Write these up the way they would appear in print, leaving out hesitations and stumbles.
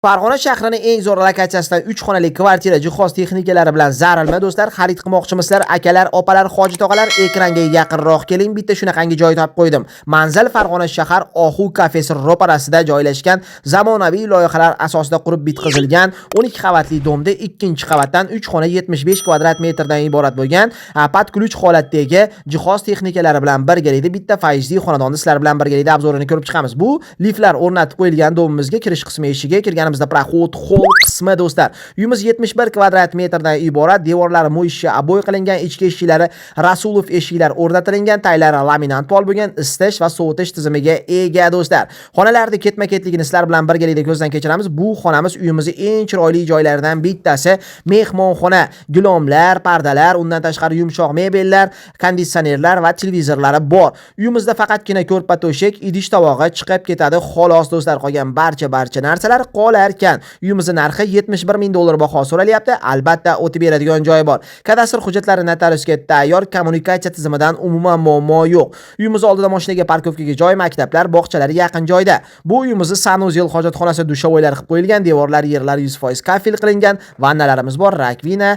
Farg'ona shahrining eng zo'r lokatsiyasidan 3 xonali kvartira jihoz texnikalari bilan zarilma do'stlar. Xarid qilmoqchimisizlar? Akalar, opalar, hoji tog'alar, ekranga yaqinroq keling. Bitta shunaqangi joy topib qo'ydim. Manzil Farg'ona shahar Ohu kafesi ro'parasida joylashgan, zamonaviy loyihalar asosida qurib bitkazilgan 12 qavatli domda 2-qavatdan 3 xona 75 kvadrat metrdan iborat bo'lgan, pat-kulch holatdagi jihoz texnikalari bilan birgalikda bitta faizli xonadonni sizlar bilan birgalikda obzorini ko'rib chiqamiz. Bu liftlar o'rnatib qo'yilgan domimizga kirish qismi eshigiga kirganimizda proxod hol qismi do'stlar. Uyimiz 71 kvadrat metrdan iborat, devorlari mo'yishga aboy qilingan, ichki eshiklari Rasulov eshiklar o'rnatilgan, taylari laminat pol bo'lgan, isitish va sovutish tizimiga ega do'stlar. Xonalarda ketma-ketligini sizlar bilan birgalikda ko'zdan kechiramiz. Bu xonamiz uyimizning eng chiroyli joylaridan bittasi. Mehmonxona, gulomlar, pardalar, undan tashqari yumshoq mebellar, konditsionerlar va televizorlari bor. Uyimizda faqatgina ko'rpa to'shak, idish tovog'i chiqib ketadi. Xolos do'stlar, qolgan barcha narsalar qolarkan. Uyimizning narxi 71 ming dollar baho so'ralyapti. Albatta o'tib beradigan joyi bor. Kadastr hujjatlari notariusga tayyor, kommunikatsiya tizimidan umuman muammo yo'q. Uyimiz oldida mashinaga, parkovkaga joy, maktablar, bog'chalar yaqin joyda. Bu uyimizni sanuzel, hojatxonasi, dushovoylar qilib qo'yilgan, devorlar, yerlar 100% kafil qilingan, vannalarimiz bor, rakvina,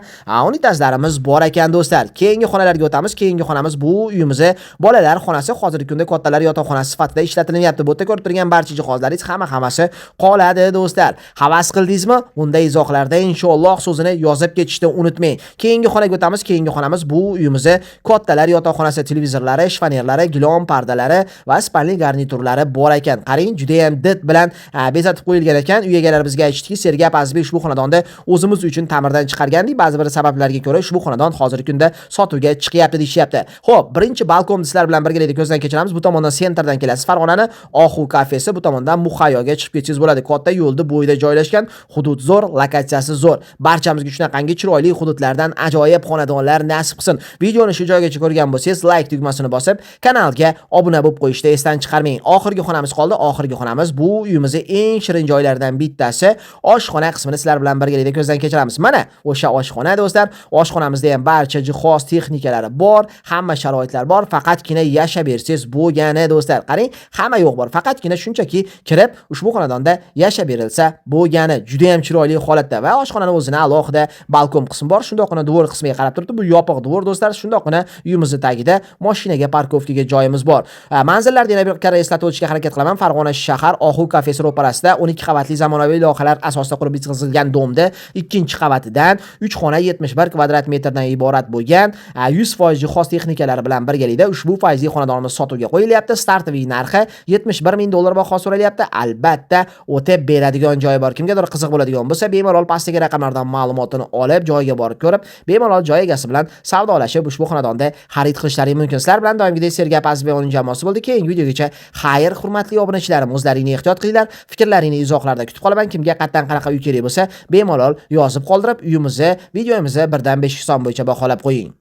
unitazlarimiz bor ekan do'stlar. Keyingi xonalarga o'tamiz. Keyingi xonamiz bu uyimizni bolalar xonasi, hozirgi kunda kattalar yotoqxonasi sifatida ishlatilyapti. Bu yerda ko'rib turgan barcha jihozlaringiz hammasi qoladi do'stlar. Havas qildingizmi? Bunday izohlarda inshaalloh so'zini yozib ketishni unutmang. Keyingi xonaga o'tamiz. Keyingi xonamiz bu uyimizni kattalar yotoqxonasi, televizorlari, shifonyerlari, gilom pardalari va spalni garniturlari bor ekan. Qarang, juda ham did bilan bezatib qo'yilgan ekan. Uy egalari bizga aytishdiki, Sergap Azizbek ushbu xonadonni o'zimiz uchun ta'mirdan chiqargandik. Ba'zi bir sabablarga ko'ra ushbu xonadon hozirgi kunda sotuvga chiqyapti deyishyapti. Xo'p, birinchi balkonni sizlar bilan birgalikda ko'zdan kechiramiz. Bu tomondan sentrdan kelasiz. Farg'onani Ohu kafesi, bu tomondan Muhayyoga chiqib ketsangiz bo'ladi. Katta yo'lda bo'yida joylashgan, hudud zo'r, lokatsiyasi zo'r. Barchamizga shunaqangi chiroyli hududlardan ajoyib xonadonlar nasib qilsin. Videoni shu joygacha ko'rgan bo'lsangiz, like tugmasini bosib, kanalga obuna bo'lib qo'yishni esdan chiqarmang. Oxirgi xonamiz qoldi. Oxirgi xonamiz bu uyimizning eng shirin joylaridan bittasi. Oshxona qismini sizlar bilan birgalikda ko'zdan kechiramiz. Mana o'sha oshxona do'stlar. Oshxonamizda ham barcha jihoz texnikalari bor, hamma sharoitlar bor. Faqatgina yashab bersangiz bo'lgani do'stlar. Qarang, hamma yo'q bor. Faqatgina shunchaki kirib ushbu xonadonda yashab berilsa bo'lgani. Juda ham chiroyli holatda va oshxonaning o'zini alohida balkon qismi bor. Shundoqgina dvor qismiga qarab turibdi. Bu yopiq dvor do'stlar. Shundoqgina uyimizning tagida mashinaga, parkovkaga joyimiz bor. Manzillarni yana bir karra eslatib o'tishga harakat qilaman. Farg'ona shahar Ohu kafesi ro'parasida 12 qavatli zamonaviy loyihalar asosida qurib bitkazilgan domda 2-qavatidan 3 xona 71 kvadrat metrdan iborat bo'lgan, 100% jihoz texnikalari bilan birgalikda ushbu faizli xonadonimiz sotuvga qo'yilyapti. Startoviy narxi 71 ming dollar baho so'ralyapti. Albatta o'tib beradigan joyi bor. Kimgadir qiziq bo'ladigan bo'lsa, bemalol pastdagi raqamlardan ma'lumotini olib, joyiga borib ko'rib, bemalol joy egasi bilan savdolashib ushbu xonadonda xarid qilishlaringiz mumkin. Sizlar bilan doimgidek Sergap Azizbek uning jamoasi bo'ldi. Keyingi videogacha xayr, hurmatli obunachilarim, o'zlaringni ehtiyot qilinglar. Fikrlaringni izohlarda kutib qolaman. Kimga qatdan qanaqa uy kerak bo'lsa, bemalol yozib qoldirib, uyimizni, videomizni 1 dan 5 son bo'yicha baholab qo'ying.